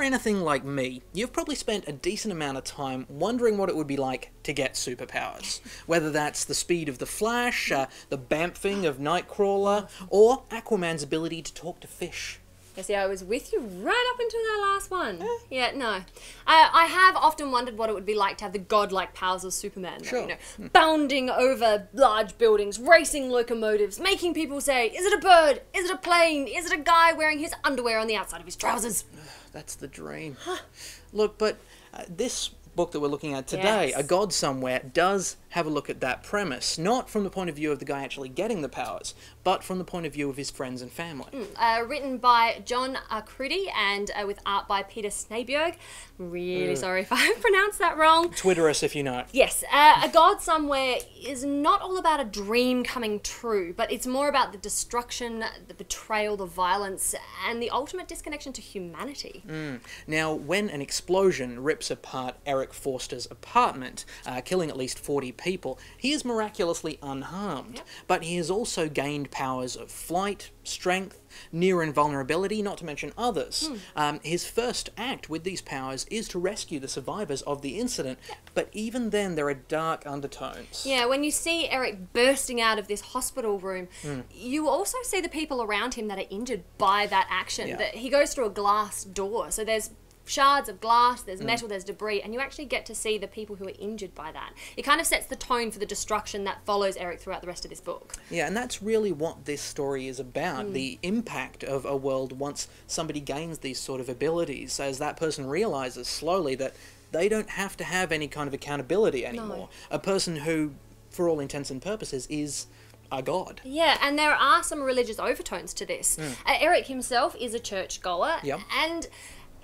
you're anything like me, you've probably spent a decent amount of time wondering what it would be like to get superpowers. Whether that's the speed of the Flash, the bamfing of Nightcrawler, or Aquaman's ability to talk to fish. Yeah, see, I was with you right up until that last one. Yeah, no. I have often wondered what it would be like to have the godlike powers of Superman. Sure. You know, bounding over large buildings, racing locomotives, making people say, is it a bird? Is it a plane? Is it a guy wearing his underwear on the outside of his trousers? That's the dream. Look, but this book that we're looking at today, Yes. A God Somewhere, does have a look at that premise. Not from the point of view of the guy actually getting the powers, but from the point of view of his friends and family. Written by John Arcudi and with art by Peter Snabjerg. Really sorry if I pronounced that wrong. Twitter us if you know. Yes, A God Somewhere is not all about a dream coming true, but it's more about the destruction, the betrayal, the violence, and the ultimate disconnection to humanity. Now, when an explosion rips apart Eric Forster's apartment, killing at least 40 people, he is miraculously unharmed. But he has also gained powers of flight, strength, near invulnerability, not to mention others. His first act with these powers is to rescue the survivors of the incident, but even then there are dark undertones. Yeah, when you see Eric bursting out of this hospital room, you also see the people around him that are injured by that action. Yeah. That he goes through a glass door, so there's shards of glass, there's metal, there's debris, and you actually get to see the people who are injured by that. It kind of sets the tone for the destruction that follows Eric throughout the rest of this book. Yeah, and that's really what this story is about, the impact of a world once somebody gains these sort of abilities, as that person realizes slowly that they don't have to have any kind of accountability anymore. A person who, for all intents and purposes, is a god. Yeah, and there are some religious overtones to this. Eric himself is a churchgoer, and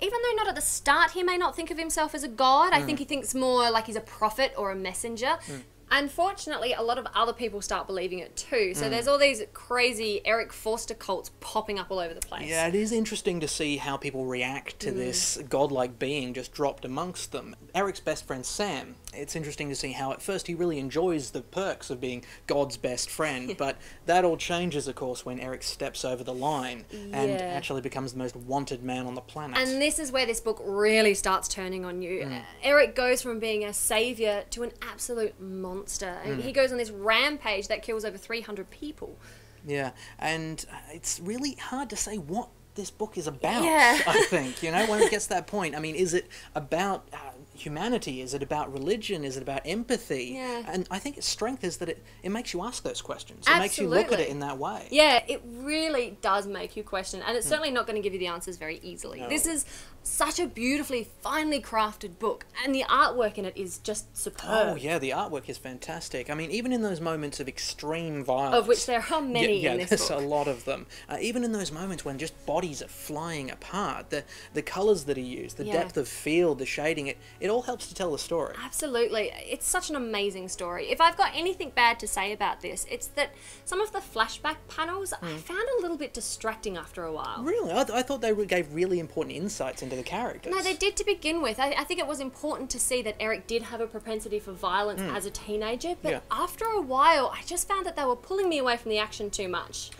even though not at the start he may not think of himself as a god, I think he thinks more like he's a prophet or a messenger. Unfortunately, a lot of other people start believing it too. So there's all these crazy Eric Forster cults popping up all over the place. Yeah, it is interesting to see how people react to this godlike being just dropped amongst them. Eric's best friend Sam, it's interesting to see how at first he really enjoys the perks of being God's best friend, but that all changes, of course, when Eric steps over the line and actually becomes the most wanted man on the planet. And this is where this book really starts turning on you. Eric goes from being a saviour to an absolute monster. He goes on this rampage that kills over 300 people. Yeah, and it's really hard to say what this book is about, Yeah. I think, you know, when it gets to that point. I mean, is it about humanity? Is it about religion? Is it about empathy? Yeah. And I think its strength is that it makes you ask those questions. It makes you look at it in that way. Yeah, it really does make you question, and it's certainly not going to give you the answers very easily. No. This is such a beautifully, finely crafted book, and the artwork in it is just superb. Oh, yeah, the artwork is fantastic. I mean, even in those moments of extreme violence... Of which there are many in this there's book. a lot of them. Even in those moments when just bodies are flying apart, the colours that are used, the depth of field, the shading, it all helps to tell the story. Absolutely. It's such an amazing story. If I've got anything bad to say about this, it's that some of the flashback panels I found a little bit distracting after a while. Really? I thought they gave really important insights into the characters. No, they did to begin with. I think it was important to see that Eric did have a propensity for violence as a teenager, but after a while, I just found that they were pulling me away from the action too much.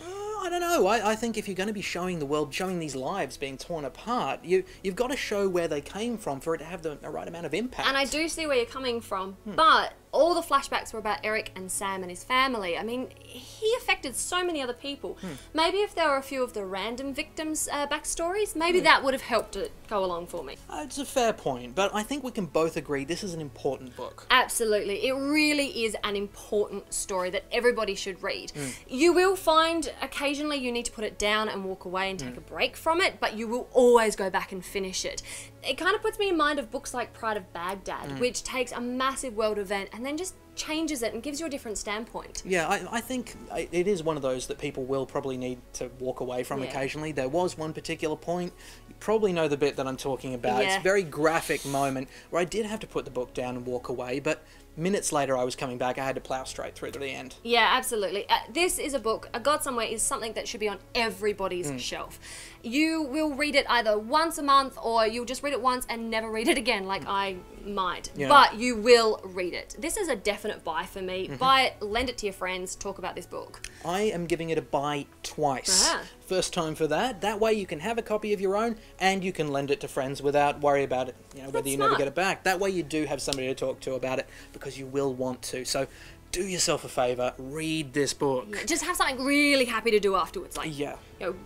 I don't know. I think if you're going to be showing the world, showing these lives being torn apart, you've got to show where they came from for it to have the right amount of impact. And I do see where you're coming from, but all the flashbacks were about Eric and Sam and his family. I mean, he affected so many other people. Maybe if there were a few of the random victims' backstories, maybe that would have helped it go along for me. It's a fair point, but I think we can both agree this is an important book. Absolutely. It really is an important story that everybody should read. You will find occasionally you need to put it down and walk away and take a break from it, but you will always go back and finish it. It kind of puts me in mind of books like Pride of Baghdad, which takes a massive world event and then just changes it and gives you a different standpoint. Yeah, I think it is one of those that people will probably need to walk away from occasionally. There was one particular point, you probably know the bit that I'm talking about. It's a very graphic moment where I did have to put the book down and walk away, but minutes later I was coming back, I had to plough straight through to the end. Yeah, absolutely. This is a book, A God Somewhere is something that should be on everybody's shelf. You will read it either once a month or you'll just read it once and never read it again, like I might, Yeah. but you will read it. This is a definite buy for me. Buy it, lend it to your friends, talk about this book. I am giving it a buy twice. First time for that. That way you can have a copy of your own and you can lend it to friends without worry about it, whether you never get it back. That way you do have somebody to talk to about it because you will want to. So do yourself a favour, read this book. Yeah, just have something really happy to do afterwards, like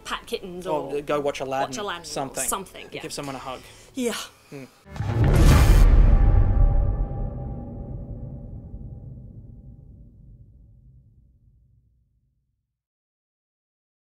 pat kittens or go watch Aladdin. Something. Give someone a hug. Yeah.